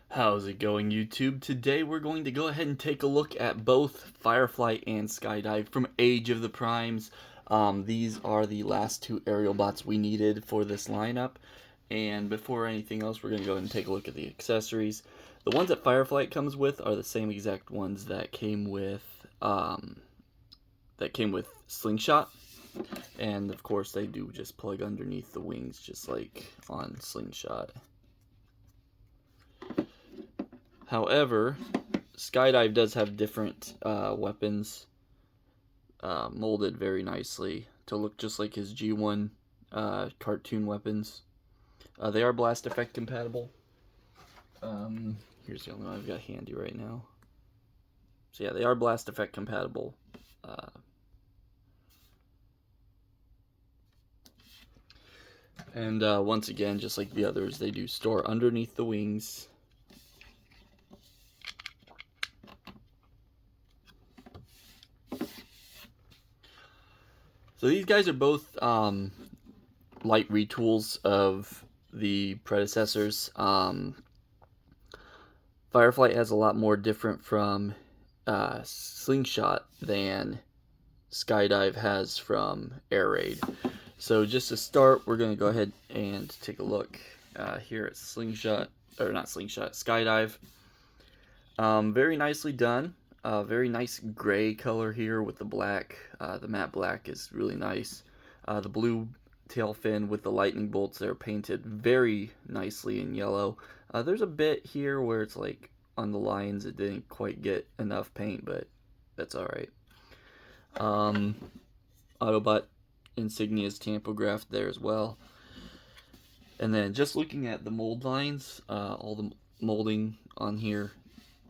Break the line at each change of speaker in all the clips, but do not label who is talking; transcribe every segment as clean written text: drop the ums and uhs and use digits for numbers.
How's it going, YouTube? Today we're going to go ahead and take a look at both Fireflight and Skydive from Age of the Primes. These are the last two aerial bots we needed for this lineup. And before anything else, we're going to go ahead and take a look at the accessories. The ones that Fireflight comes with are the same exact ones that came with Slingshot. And of course, they do just plug underneath the wings, just like on Slingshot. However, Skydive does have different weapons molded very nicely to look just like his G1 cartoon weapons. They are blast effect compatible. Here's the only one I've got handy right now. So yeah, they are blast effect compatible. And once again, just like the others, they do store underneath the wings. So these guys are both light retools of the predecessors. Fireflight has a lot more different from Slingshot than Skydive has from Air Raid. So just to start, we're going to go ahead and take a look here at Skydive. Very nicely done. Very nice gray color here with the black. The matte black is really nice. The blue tail fin with the lightning bolts, they're painted very nicely in yellow. There's a bit here where it's like on the lines it didn't quite get enough paint, but that's alright. Autobot insignias tampographed there as well. And then just looking at the mold lines, all the molding on here,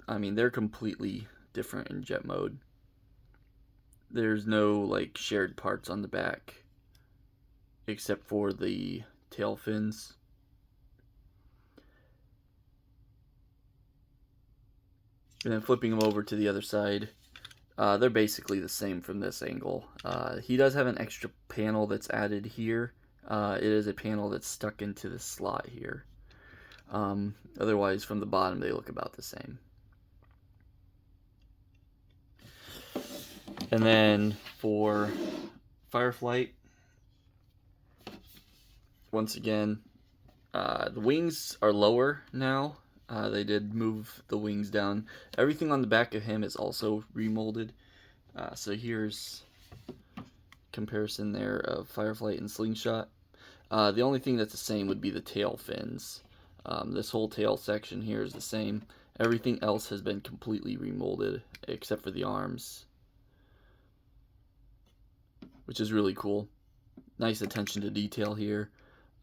I mean, they're completely different in jet mode. There's no like shared parts on the back except for the tail fins. And then flipping them over to the other side, they're basically the same from this angle. He does have an extra panel that's added here. It is a panel that's stuck into the slot here. Otherwise, from the bottom, they look about the same. And then for Fireflight, once again, the wings are lower now. They did move the wings down. Everything on the back of him is also remolded. So here's comparison there of Fireflight and Slingshot. The only thing that's the same would be the tail fins. This whole tail section here is the same. Everything else has been completely remolded except for the arms, which is really cool. Nice attention to detail here.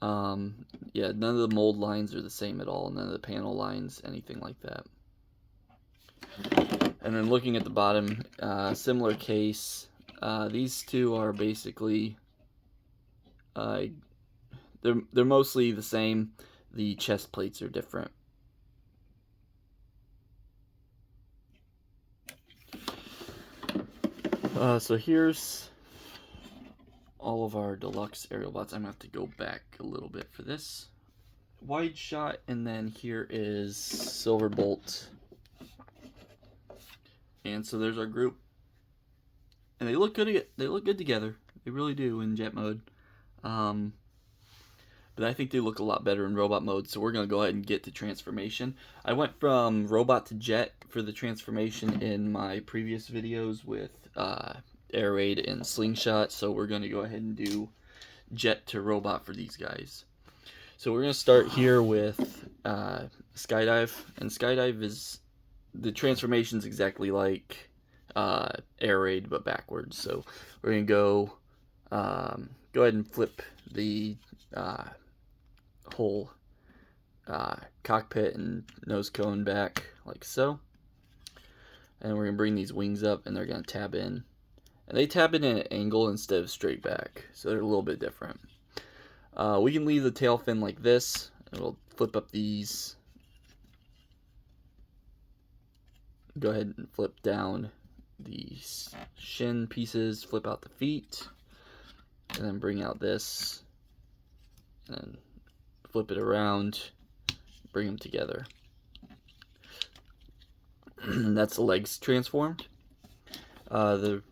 Yeah, none of the mold lines are the same at all. None of the panel lines, anything like that. And then looking at the bottom, similar case. These two are basically, they're mostly the same. The chest plates are different. So here's all of our deluxe aerial bots. I'm gonna have to go back a little bit for this. Wide shot, and then here is Silverbolt. And so there's our group. And they look good. They look good together. They really do in jet mode. But I think they look a lot better in robot mode. So we're gonna go ahead and get to transformation. I went from robot to jet for the transformation in my previous videos with Air Raid and Slingshot. So we're gonna go ahead and do jet to robot for these guys. So we're gonna start here with Skydive, and Skydive is the transformation's exactly like Air Raid but backwards. So we're gonna go ahead and flip the whole cockpit and nose cone back like so, and we're gonna bring these wings up, and they're gonna tab in, and they tab in at an angle instead of straight back, so they're a little bit different. We can leave the tail fin like this, and we'll flip up these. Go ahead and flip down these shin pieces, flip out the feet, and then bring out this, and flip it around, bring them together. That's the legs transformed. The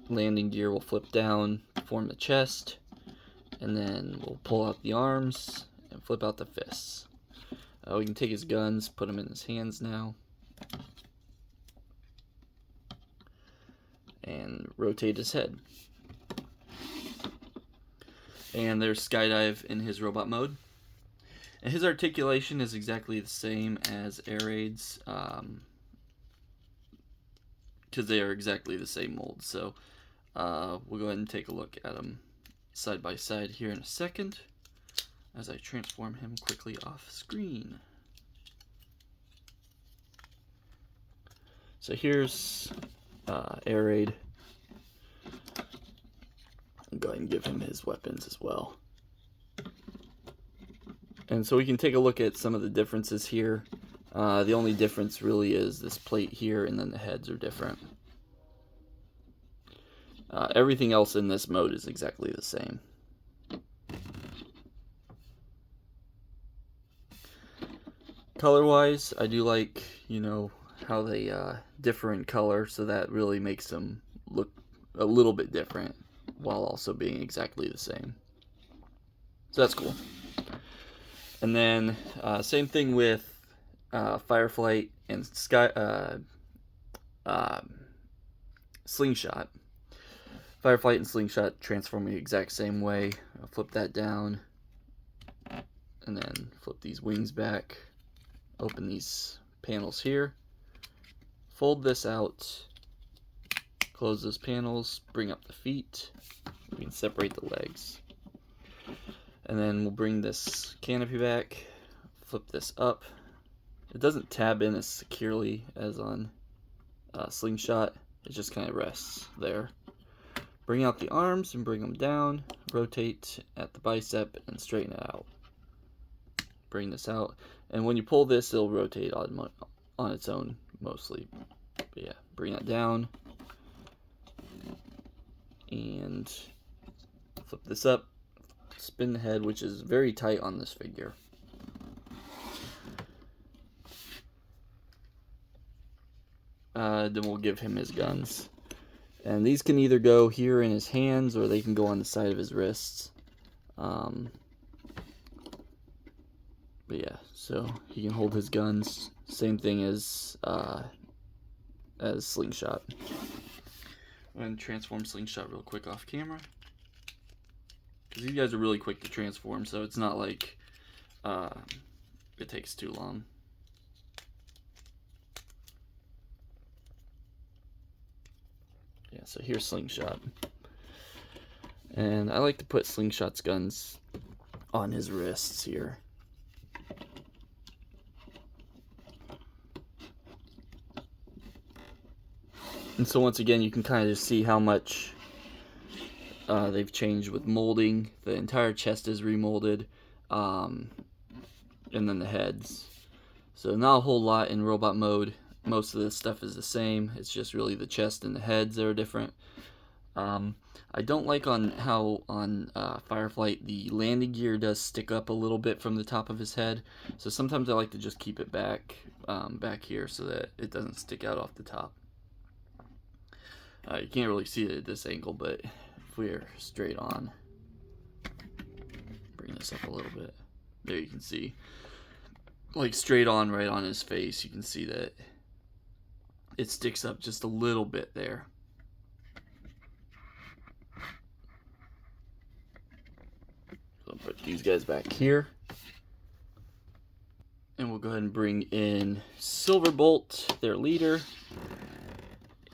landing gear will flip down, form the chest, and then we'll pull out the arms and flip out the fists. We can take his guns, put them in his hands now, and rotate his head. And there's Skydive in his robot mode. And his articulation is exactly the same as Air Raid's, because they are exactly the same mold. So we'll go ahead and take a look at them side by side here in a second as I transform him quickly off screen. So here's Air Raid. I'll go ahead and give him his weapons as well. And so we can take a look at some of the differences here. The only difference really is this plate here, and then the heads are different. Everything else in this mode is exactly the same. Color-wise, I do like, how they differ in color, so that really makes them look a little bit different while also being exactly the same. So that's cool. And then same thing with Fireflight and Slingshot. Fireflight and Slingshot transform the exact same way. I'll flip that down, and then flip these wings back. Open these panels here. Fold this out. Close those panels. Bring up the feet. We can separate the legs. And then we'll bring this canopy back. Flip this up. It doesn't tab in as securely as on Slingshot. It just kind of rests there. Bring out the arms and bring them down. Rotate at the bicep and straighten it out. Bring this out. And when you pull this, it'll rotate on its own mostly. But yeah, bring that down. And flip this up. Spin the head, which is very tight on this figure. Then we'll give him his guns. And these can either go here in his hands, or they can go on the side of his wrists. But yeah, so he can hold his guns. Same thing as Slingshot. I'm going to transform Slingshot real quick off camera, because these guys are really quick to transform, so it's not like it takes too long. Yeah, so here's Slingshot. And I like to put Slingshot's guns on his wrists here. And so once again, you can kind of see how much they've changed with molding. The entire chest is remolded, and then the heads. So not a whole lot in robot mode. Most of this stuff is the same. It's just really the chest and the heads that are different. I don't like how on Fireflight the landing gear does stick up a little bit from the top of his head. So sometimes I like to just keep it back here so that it doesn't stick out off the top. You can't really see it at this angle, but if we're straight on, bring this up a little bit. There you can see, like straight on right on his face, you can see that it sticks up just a little bit there. So I'll put these guys back here. And we'll go ahead and bring in Silverbolt, their leader,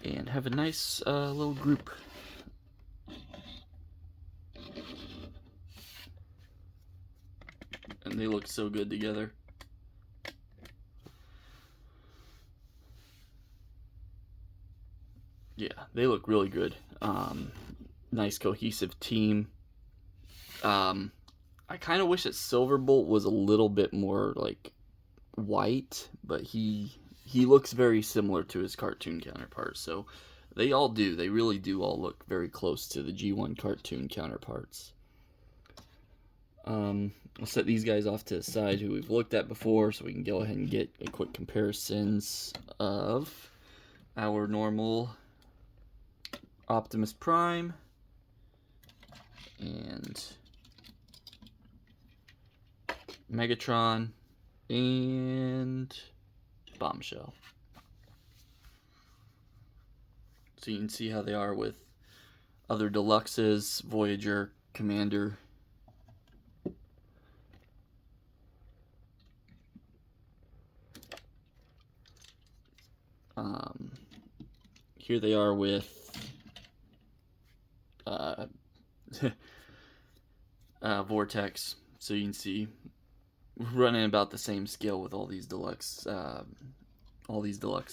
and have a nice little group. And they look so good together. Yeah, they look really good. Nice cohesive team. I kind of wish that Silverbolt was a little bit more like white, but he looks very similar to his cartoon counterparts. So they all do. They really do all look very close to the G1 cartoon counterparts. I'll set these guys off to the side who we've looked at before, so we can go ahead and get a quick comparisons of our normal Optimus Prime and Megatron and Bombshell. So you can see how they are with other deluxes, Voyager, Commander. Here they are with Vortex. So you can see we're running about the same scale with all these deluxe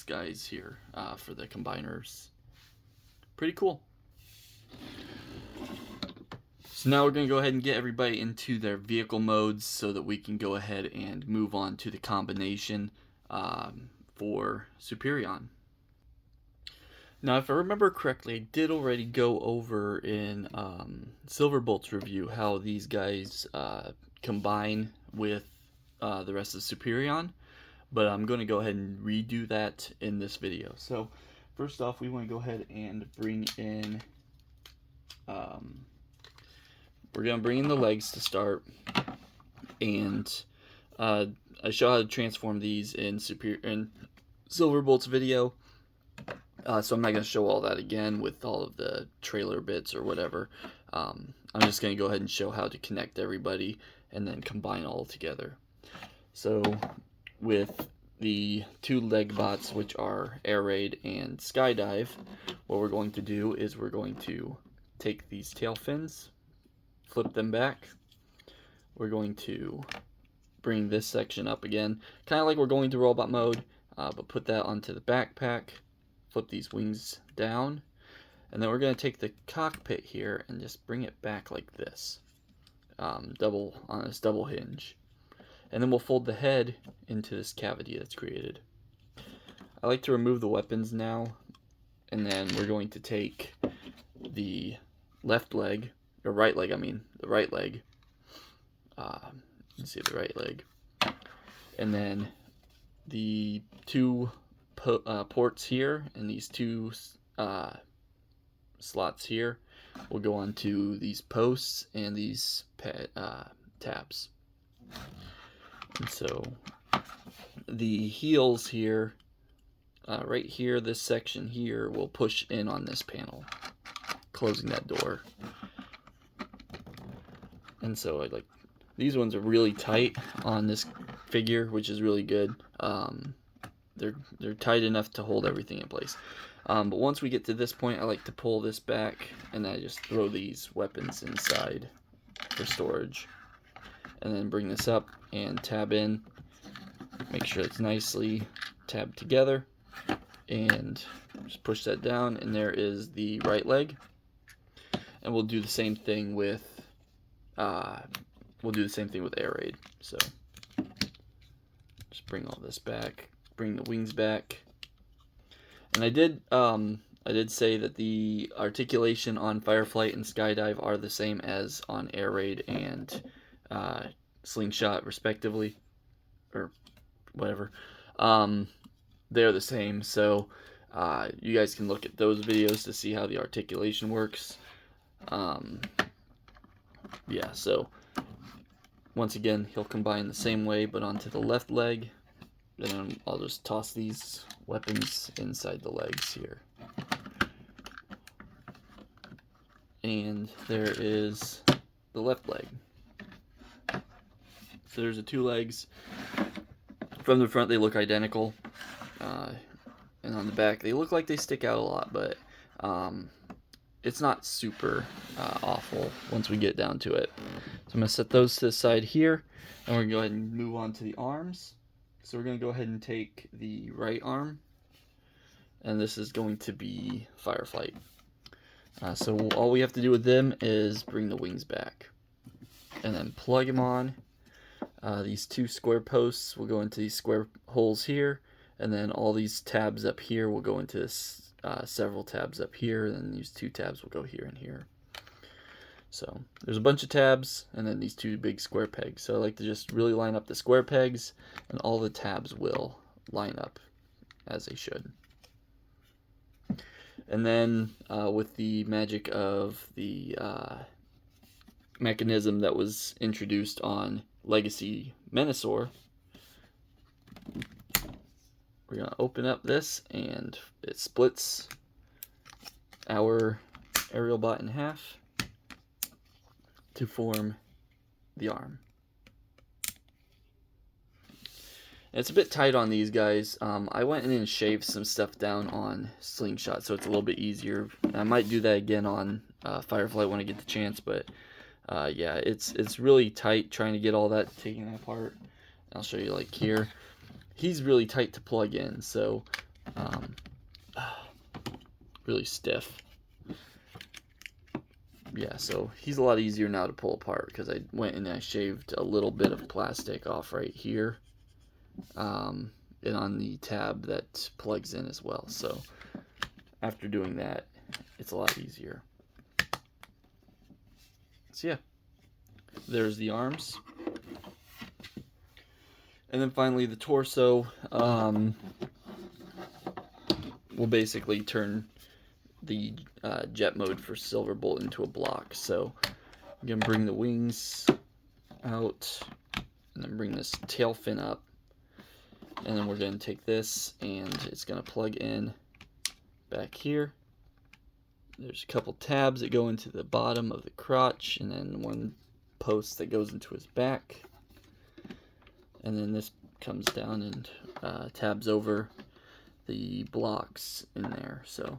guys here for the combiners. Pretty cool. So now we're going to go ahead and get everybody into their vehicle modes so that we can go ahead and move on to the combination for Superion. Now, if I remember correctly, I did already go over in Silverbolt's review how these guys combine with the rest of Superion, but I'm going to go ahead and redo that in this video. So, first off, we want to go ahead and bring in, we're going to bring in the legs to start, and I show how to transform these in Silverbolt's video. So I'm not going to show all that again with all of the trailer bits or whatever. I'm just going to go ahead and show how to connect everybody and then combine all together. So with the two leg bots, which are Air Raid and Skydive, what we're going to do is we're going to take these tail fins, flip them back. We're going to bring this section up again, kind of like we're going to robot mode, but put that onto the backpack. Flip these wings down, and then we're going to take the cockpit here and just bring it back like this, on this double hinge, and then we'll fold the head into this cavity that's created. I like to remove the weapons now, and then we're going to take the left leg, or right leg, the right leg, let's see, the right leg, and then the two ports here and these two slots here will go onto these posts and these tabs. And so the heels here, right here, this section here will push in on this panel, closing that door. And so these ones are really tight on this figure, which is really good. They're tight enough to hold everything in place. But once we get to this point, I like to pull this back, and I just throw these weapons inside for storage. And then bring this up and tab in. Make sure it's nicely tabbed together. And just push that down, and there is the right leg. And we'll do the same thing with Air Raid. So just bring all this back. Bring the wings back, and I did say that the articulation on Fireflight and Skydive are the same as on Air Raid and Slingshot, respectively, or whatever. They're the same, so you guys can look at those videos to see how the articulation works. Yeah, so once again, he'll combine the same way, but onto the left leg. Then I'll just toss these weapons inside the legs here. And there is the left leg. So there's the two legs. From the front they look identical. And on the back they look like they stick out a lot, but it's not super awful once we get down to it. So I'm going to set those to the side here, and we're going to go ahead and move on to the arms. So we're going to go ahead and take the right arm, and this is going to be Fireflight. So all we have to do with them is bring the wings back, and then plug them on. These two square posts will go into these square holes here, and then all these tabs up here will go into this, several tabs up here, and then these two tabs will go here and here. So there's a bunch of tabs and then these two big square pegs. So I like to just really line up the square pegs, and all the tabs will line up as they should. And then with the magic of the mechanism that was introduced on Legacy Menasor, we're going to open up this, and it splits our aerial bot in half to form the arm. It's a bit tight on these guys. I went in and shaved some stuff down on Slingshot, so it's a little bit easier. I might do that again on Fireflight when I get the chance, but yeah, it's really tight trying to get all that taken apart. I'll show you like here. He's really tight to plug in, so really stiff. Yeah, so he's a lot easier now to pull apart because I went and I shaved a little bit of plastic off right here. And on the tab that plugs in as well. So after doing that, it's a lot easier. So yeah, there's the arms. And then finally the torso will basically turn the jet mode for Silverbolt into a block. So I'm going to bring the wings out and then bring this tail fin up. And then we're going to take this and it's going to plug in back here. There's a couple tabs that go into the bottom of the crotch, and then one post that goes into his back. And then this comes down and tabs over the blocks in there. So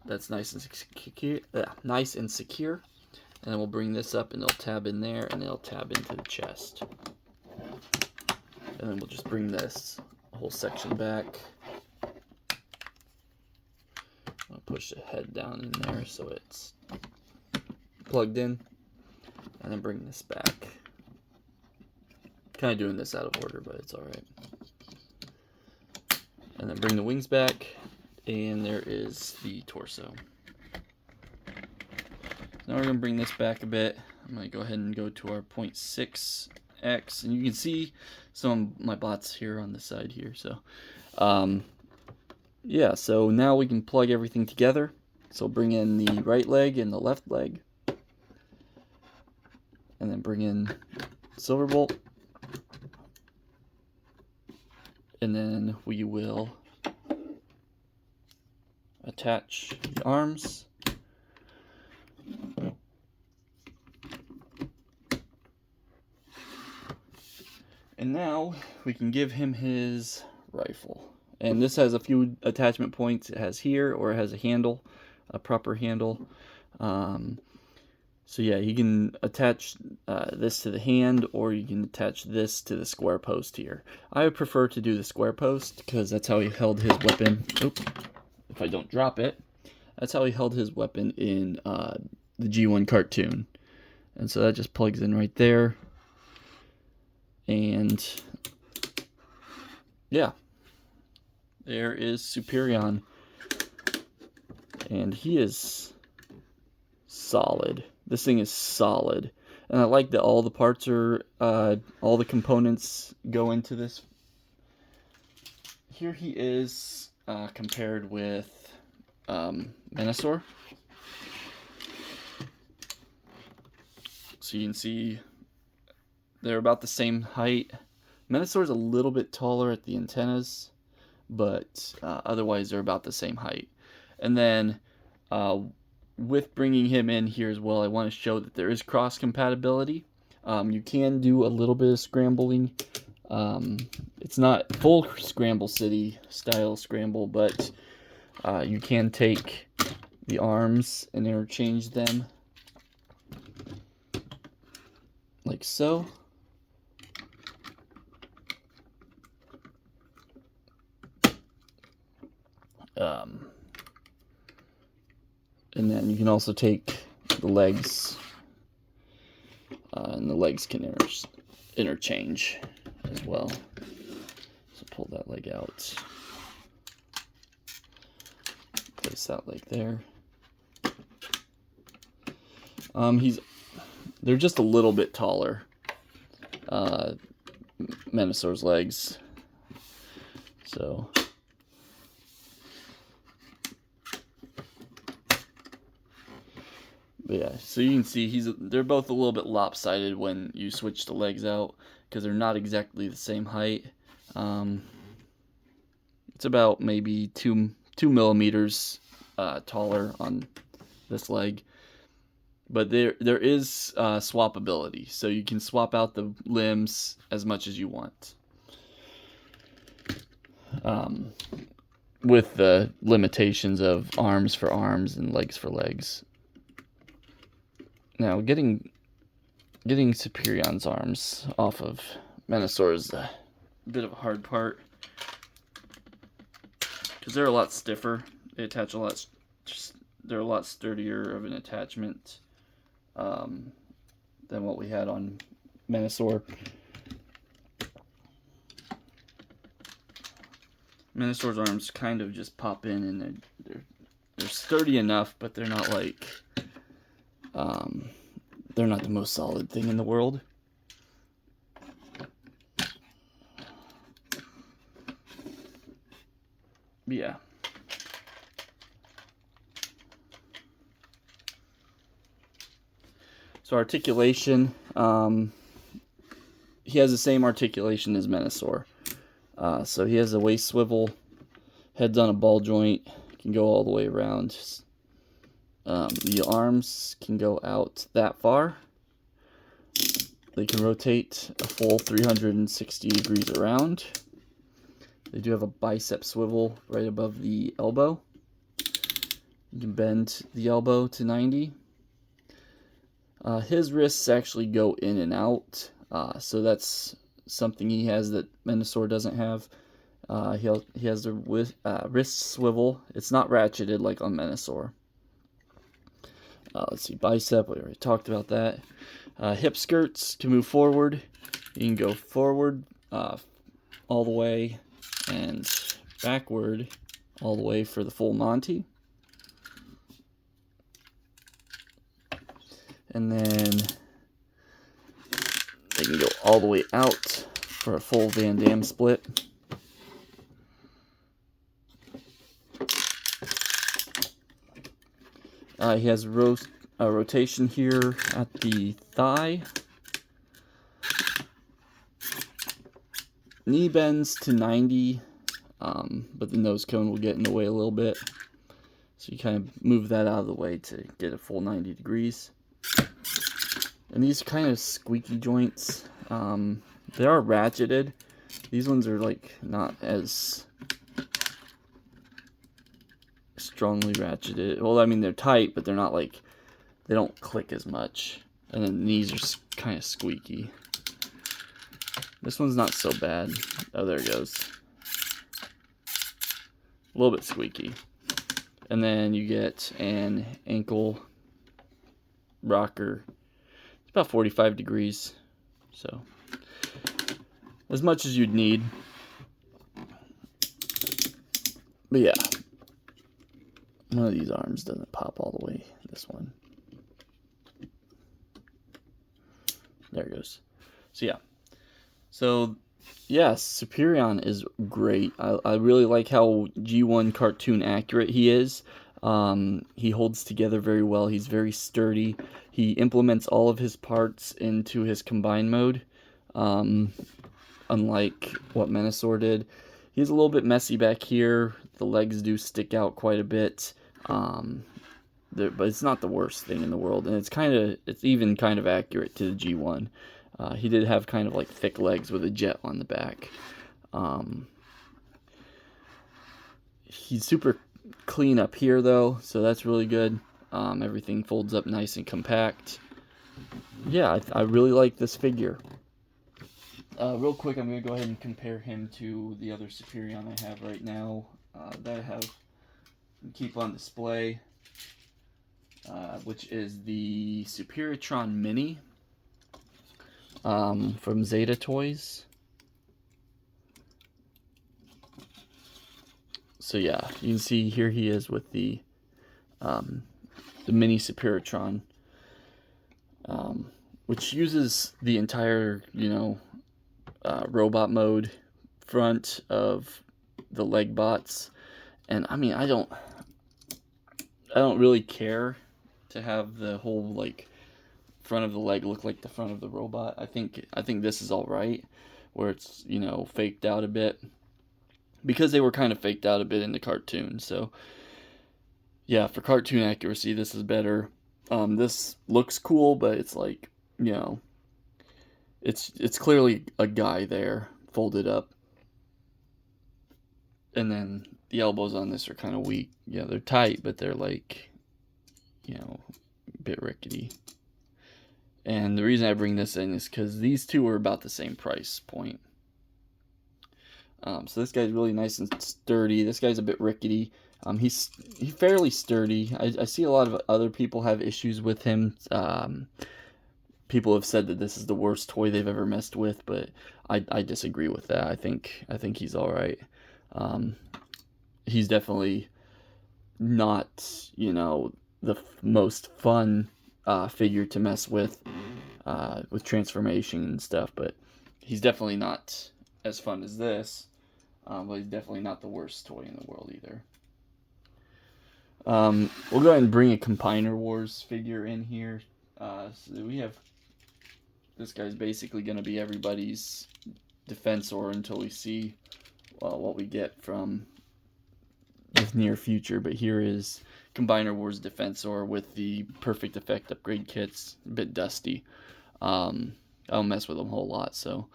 that's nice and secure. And then we'll bring this up and it'll tab in there and it'll tab into the chest. And then we'll just bring this whole section back. I'll push the head down in there so it's plugged in, and then bring this back. Kind of doing this out of order, but it's alright. And then bring the wings back, and there is the torso. Now we're going to bring this back a bit. I'm going to go ahead and go to our 0.6x, and you can see some of my bots here on the side here. So yeah, so now we can plug everything together. So bring in the right leg and the left leg, and then bring in Silverbolt, and then we will attach the arms. And now we can give him his rifle. And this has a few attachment points. It has here, or it has a handle, a proper handle. So yeah, you can attach this to the hand, or you can attach this to the square post here. I would prefer to do the square post because that's how he held his weapon. Oops, if I don't drop it. That's how he held his weapon in the G1 cartoon. And so that just plugs in right there. And yeah, there is Superion, and he is solid. This thing is solid, and I like that all the parts are, all the components go into this. Here he is compared with Menasor. So you can see they're about the same height. Menasor's a little bit taller at the antennas, but otherwise they're about the same height. And then with bringing him in here as well, I want to show that there is cross compatibility. You can do a little bit of scrambling. It's not full Scramble City style scramble, but you can take the arms and interchange them like so. And then you can also take the legs, and the legs can interchange as well. So pull that leg out, place that leg there. they're just a little bit taller. Menasaure's legs. So but yeah, so you can see they're both a little bit lopsided when you switch the legs out because they're not exactly the same height. It's about maybe two millimeters taller on this leg, but there is swappability, so you can swap out the limbs as much as you want, with the limitations of arms for arms and legs for legs. Now, getting Superion's arms off of Menasor is a bit of a hard part because they're a lot stiffer. They attach a lot. They're a lot sturdier of an attachment than what we had on Menasor. Menasor's arms kind of just pop in, and they're sturdy enough, but they're not like they're not the most solid thing in the world. Yeah. So articulation, he has the same articulation as Menasor. So he has a waist swivel, head's on a ball joint, can go all the way around. The arms can go out that far. They can rotate a full 360 degrees around. They do have a bicep swivel right above the elbow. You can bend the elbow to 90. His wrists actually go in and out, so that's something he has that Menasor doesn't have. He has the wrist swivel. It's not ratcheted like on Menasor. Let's see, bicep, we already talked about that. Hip skirts can move forward. You can go forward all the way and backward all the way for the full Monty. And then they can go all the way out for a full Van Damme split. He has a rotation here at the thigh. Knee bends to 90, but the nose cone will get in the way a little bit. So you kind of move that out of the way to get a full 90 degrees. And these are kind of squeaky joints. They are ratcheted. These ones are like not as strongly ratcheted. Well, I mean, they're tight, but they're not like, they don't click as much. And then these are kind of squeaky. This one's not so bad. Oh, there it goes. A little bit squeaky. And then you get an ankle rocker. It's about 45 degrees. So, as much as you'd need. But yeah. One of these arms doesn't pop all the way. This one. There it goes. So yeah. So, yes, Superion is great. I really like how G1 cartoon accurate he is. He holds together very well. He's very sturdy. He implements all of his parts into his combine mode, unlike what Menasor did. He's a little bit messy back here. The legs do stick out quite a bit, but it's not the worst thing in the world, and it's even kind of accurate to the G1. He did have kind of like thick legs with a jet on the back. He's super clean up here though, so that's really good. Everything folds up nice and compact. Yeah, I really like this figure. Real quick, I'm going to go ahead and compare him to the other Superion I have right now that I have keep on display, which is the Superitron Mini from Zeta Toys. So yeah, you can see here he is with the mini Superitron. which uses the entire, robot mode front of the leg bots. And I mean, I don't really care to have the whole like front of the leg look like the front of the robot. I think this is all right, where it's faked out a bit, because they were kind of faked out a bit in the cartoon. So yeah, for cartoon accuracy, this is better. This looks cool, but it's like it's clearly a guy there folded up, and then the elbows on this are kind of weak. Yeah, they're tight, but they're like a bit rickety. And the reason I bring this in is because these two are about the same price point. So this guy's really nice and sturdy. This guy's a bit rickety. He's fairly sturdy. I see a lot of other people have issues with him. People have said that this is the worst toy they've ever messed with, but I disagree with that. I think he's all right. He's definitely not the most fun figure to mess with transformation and stuff, but he's definitely not as fun as this. But he's definitely not the worst toy in the world either. We'll go ahead and bring a Combiner Wars figure in here. So we have this guy's basically going to be everybody's Defensor until we see what we get from the near future. But here is Combiner Wars Defensor with the Perfect Effect upgrade kits. A bit dusty. I don't mess with them a whole lot, so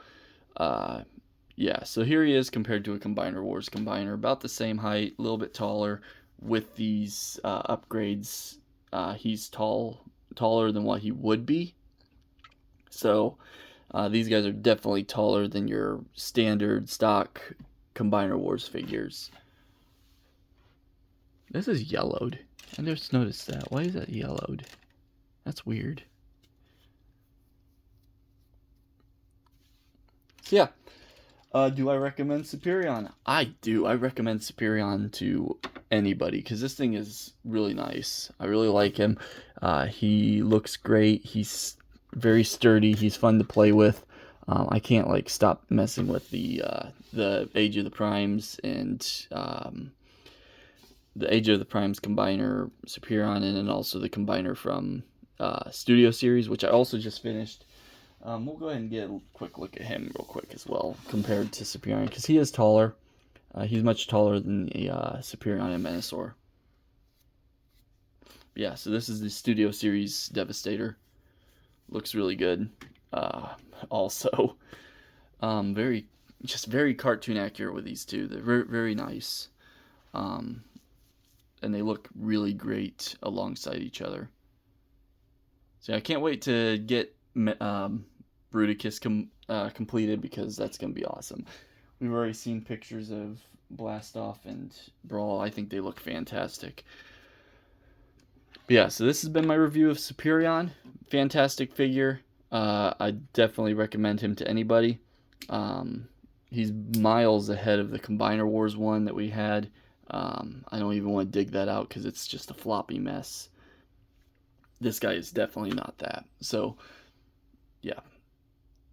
yeah, so here he is compared to a Combiner Wars Combiner, about the same height, a little bit taller. With these upgrades, he's taller than what he would be. So these guys are definitely taller than your standard stock Combiner Wars figures. This is yellowed. I just noticed that. Why is that yellowed? That's weird. So yeah. Do I recommend Superion? I do. I recommend Superion to anybody because this thing is really nice. I really like him. He looks great. He's very sturdy. He's fun to play with. I can't stop messing with the Age of the Primes and the Age of the Primes Combiner Superion, and then also the Combiner from Studio Series, which I also just finished. We'll go ahead and get a quick look at him real quick as well, compared to Superion, because he is taller. He's much taller than the Superion and Menasor. Yeah, so this is the Studio Series Devastator. Looks really good. Also, very cartoon accurate with these two. They're very, very nice. And they look really great alongside each other. So I can't wait to get Bruticus completed, because that's going to be awesome. We've already seen pictures of Blastoff and Brawl. I think they look fantastic. But yeah, so this has been my review of Superion. Fantastic figure. I definitely recommend him to anybody. He's miles ahead of the Combiner Wars one that we had. I don't even want to dig that out because it's just a floppy mess. This guy is definitely not that. So yeah,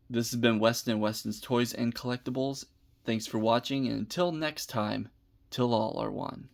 this has been Weston and Weston's Toys and Collectibles. Thanks for watching, and until next time, till all are one.